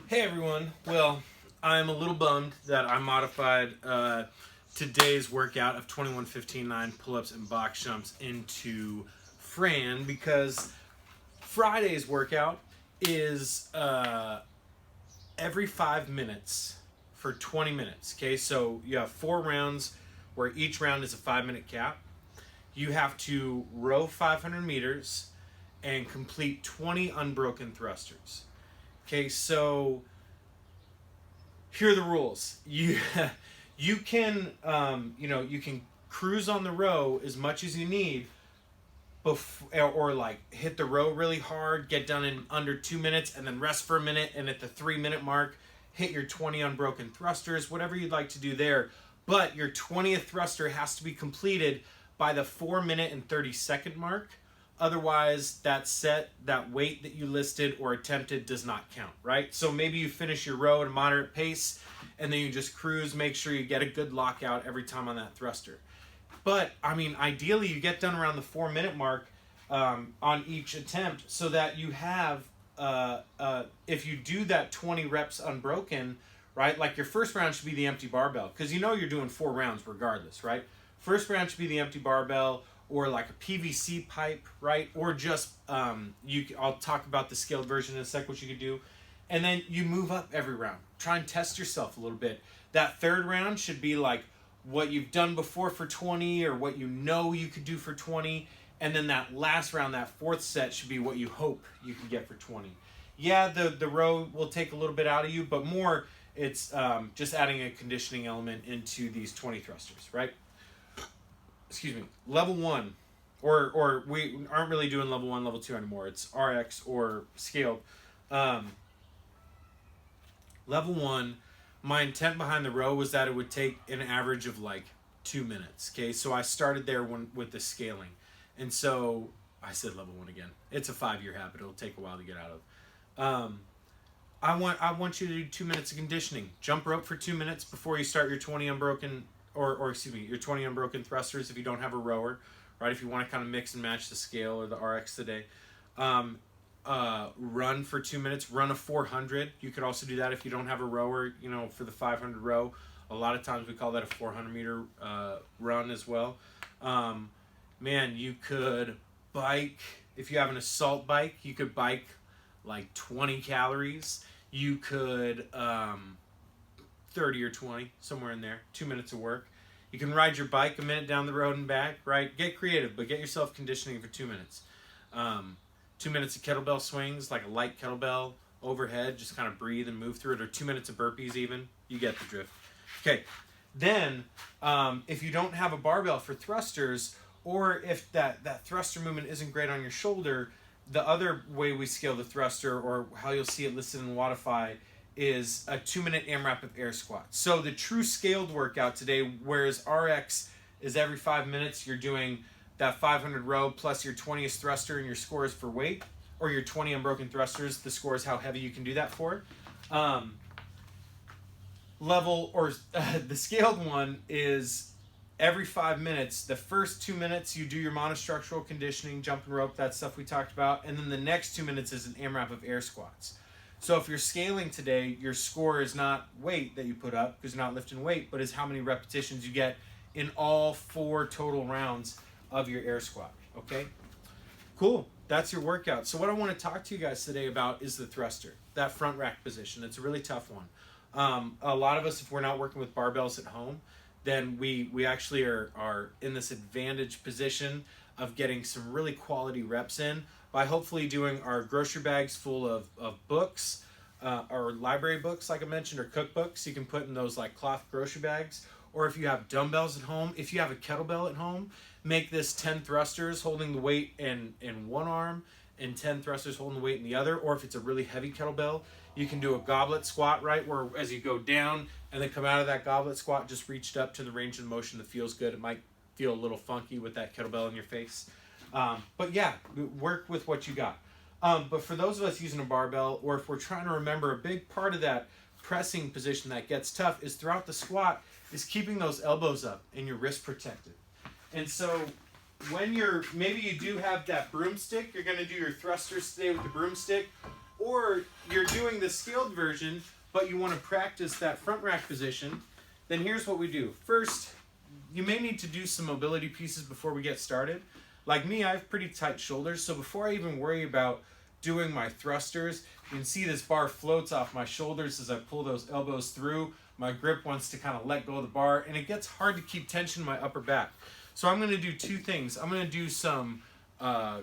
Hey everyone. Well, I'm a little bummed that I modified today's workout of 21, 15, 9 pull-ups and box jumps into Fran because Friday's workout is every 5 minutes for 20 minutes. Okay, so you have 4 rounds where each round is a 5-minute cap. You have to row 500 meters and complete 20 unbroken thrusters. Okay, so here are the rules. You can you can cruise on the row as much as you need, or like hit the row really hard, get done in under 2 minutes, and then rest for a minute, and at the 3 minute mark, hit your 20 unbroken thrusters. Whatever you'd like to do there, but your 20th thruster has to be completed by the 4 minute and 30 second mark. Otherwise, that weight that you listed or attempted does not count, right? So maybe you finish your row at a moderate pace and then you just cruise, make sure you get a good lockout every time on that thruster. But, I mean, ideally you get done around the 4 minute mark on each attempt so that you have, if you do that 20 reps unbroken, right? Like your first round should be the empty barbell because you know you're doing 4 rounds regardless, right? First round should be the empty barbell or like a PVC pipe, right? Or just I'll talk about the scaled version in a sec, what you could do, and then you move up every round. Try and test yourself a little bit. That third round should be like what you've done before for 20 or what you know you could do for 20, and then that last round, that fourth set, should be what you hope you can get for 20. Yeah, the row will take a little bit out of you, but more it's just adding a conditioning element into these 20 thrusters, right? Excuse me, level one, or we aren't really doing level one, level two anymore. It's RX or scaled. Level one, my intent behind the row was that it would take an average of like 2 minutes. Okay, so I started there with the scaling, and so I said level one again. It's a 5-year habit. It'll take a while to get out of. I want you to do 2 minutes of conditioning. Jump rope for 2 minutes before you start your 20 unbroken or excuse me, your 20 unbroken thrusters if you don't have a rower, right? If you want to kind of mix and match the scale or the RX today. Run for 2 minutes, run a 400. You could also do that if you don't have a rower, for the 500 row. A lot of times we call that a 400 meter run as well. Man, you could bike. If you have an assault bike, you could bike like 20 calories. You could 30 or 20, somewhere in there. 2 minutes of work. You can ride your bike a minute down the road and back, right? Get creative, but get yourself conditioning for 2 minutes. 2 minutes of kettlebell swings, like a light kettlebell overhead, just kind of breathe and move through it, or 2 minutes of burpees even. You get the drift. Okay, then if you don't have a barbell for thrusters, or if that thruster movement isn't great on your shoulder, the other way we scale the thruster, or how you'll see it listed in Wodify, is a 2-minute AMRAP of air squats. So the true scaled workout today, whereas RX is every 5 minutes, you're doing that 500 row plus your 20th thruster, and your score is for weight, or your 20 unbroken thrusters, the score is how heavy you can do that for. The scaled one is every 5 minutes. The first 2 minutes you do your monostructural conditioning, jumping rope, that stuff we talked about, and then the next 2 minutes is an AMRAP of air squats. So if you're scaling today, your score is not weight that you put up, because you're not lifting weight, but is how many repetitions you get in all 4 total rounds of your air squat. Okay? Cool. That's your workout. So what I want to talk to you guys today about is the thruster, that front rack position. It's a really tough one. A lot of us, if we're not working with barbells at home, then we actually are in this advantaged position of getting some really quality reps in by hopefully doing our grocery bags full of books, or library books, like I mentioned, or cookbooks. You can put in those like cloth grocery bags. Or if you have dumbbells at home, if you have a kettlebell at home, make this 10 thrusters holding the weight in one arm and 10 thrusters holding the weight in the other. Or if it's a really heavy kettlebell, you can do a goblet squat, right? Where as you go down and then come out of that goblet squat, just reached up to the range of motion that feels good. It might feel a little funky with that kettlebell in your face. But yeah, work with what you got. But for those of us using a barbell, or if we're trying to remember, a big part of that pressing position that gets tough is throughout the squat is keeping those elbows up and your wrist protected. And so when maybe you do have that broomstick, you're going to do your thrusters today with the broomstick, or you're doing the scaled version, but you want to practice that front rack position, then here's what we do. First, you may need to do some mobility pieces before we get started. Like me, I have pretty tight shoulders, so before I even worry about doing my thrusters, you can see this bar floats off my shoulders as I pull those elbows through. My grip wants to kind of let go of the bar, and it gets hard to keep tension in my upper back. So I'm going to do two things. I'm going to do some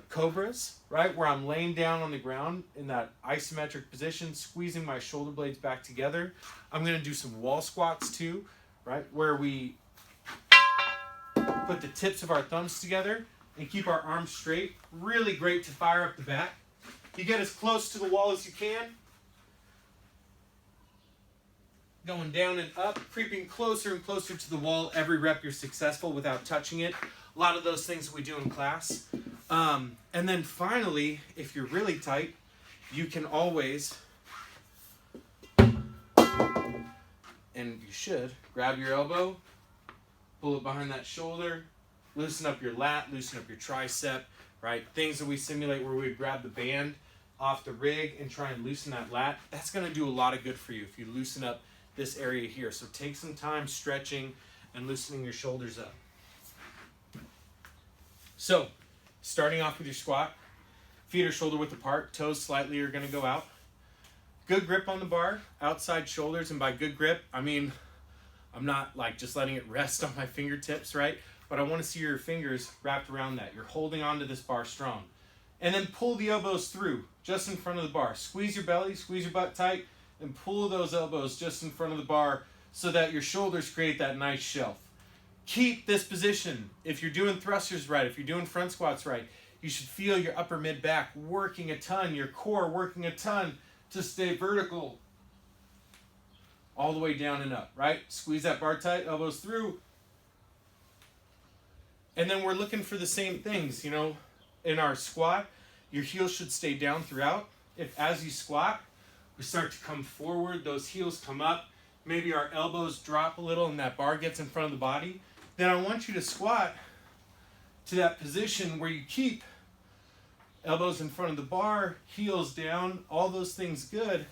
cobras, right, where I'm laying down on the ground in that isometric position, squeezing my shoulder blades back together. I'm going to do some wall squats too, right, where we put the tips of our thumbs together and keep our arms straight. Really great to fire up the back. You get as close to the wall as you can. Going down and up, creeping closer and closer to the wall. Every rep you're successful without touching it. A lot of those things we do in class. And then finally, if you're really tight, you can always, and you should, grab your elbow, pull it behind that shoulder, loosen up your lat, loosen up your tricep, right? Things that we simulate where we grab the band off the rig and try and loosen that lat. That's going to do a lot of good for you if you loosen up this area here. So take some time stretching and loosening your shoulders up. So, starting off with your squat, feet are shoulder width apart, toes slightly are going to go out. Good grip on the bar, outside shoulders, and by good grip, I mean, I'm not like just letting it rest on my fingertips, right? But I want to see your fingers wrapped around that. You're holding onto this bar strong. And then pull the elbows through, just in front of the bar. Squeeze your belly, squeeze your butt tight, and pull those elbows just in front of the bar so that your shoulders create that nice shelf. Keep this position. If you're doing thrusters right, if you're doing front squats right, you should feel your upper mid back working a ton, your core working a ton to stay vertical all the way down and up, right? Squeeze that bar tight, elbows through. And then we're looking for the same things, you know, in our squat, your heels should stay down throughout. If as you squat, we start to come forward, those heels come up, maybe our elbows drop a little and that bar gets in front of the body, then I want you to squat to that position where you keep elbows in front of the bar, heels down, all those things good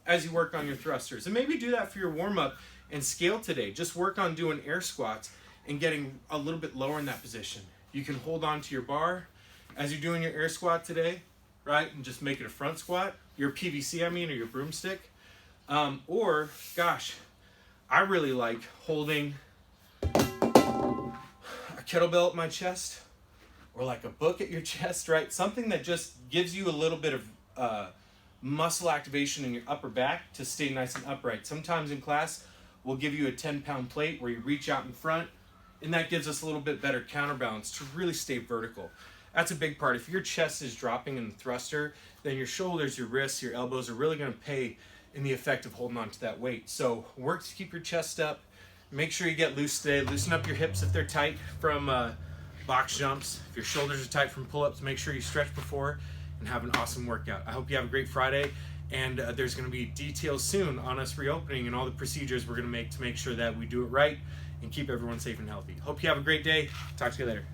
as you work on your thrusters. And maybe do that for your warm-up and scale today. Just work on doing air squats and getting a little bit lower in that position. You can hold on to your bar as you're doing your air squat today, right? And just make it a front squat, your PVC, I mean, or your broomstick. Or, gosh, I really like holding a kettlebell at my chest or like a book at your chest, right? Something that just gives you a little bit of muscle activation in your upper back to stay nice and upright. Sometimes in class, we'll give you a 10-pound plate where you reach out in front, and that gives us a little bit better counterbalance to really stay vertical. That's a big part. If your chest is dropping in the thruster, then your shoulders, your wrists, your elbows are really going to pay in the effect of holding on to that weight. So work to keep your chest up. Make sure you get loose today. Loosen up your hips if they're tight from box jumps. If your shoulders are tight from pull-ups, make sure you stretch before and have an awesome workout. I hope you have a great Friday, and there's going to be details soon on us reopening and all the procedures we're going to make sure that we do it right and keep everyone safe and healthy. Hope you have a great day. Talk to you later.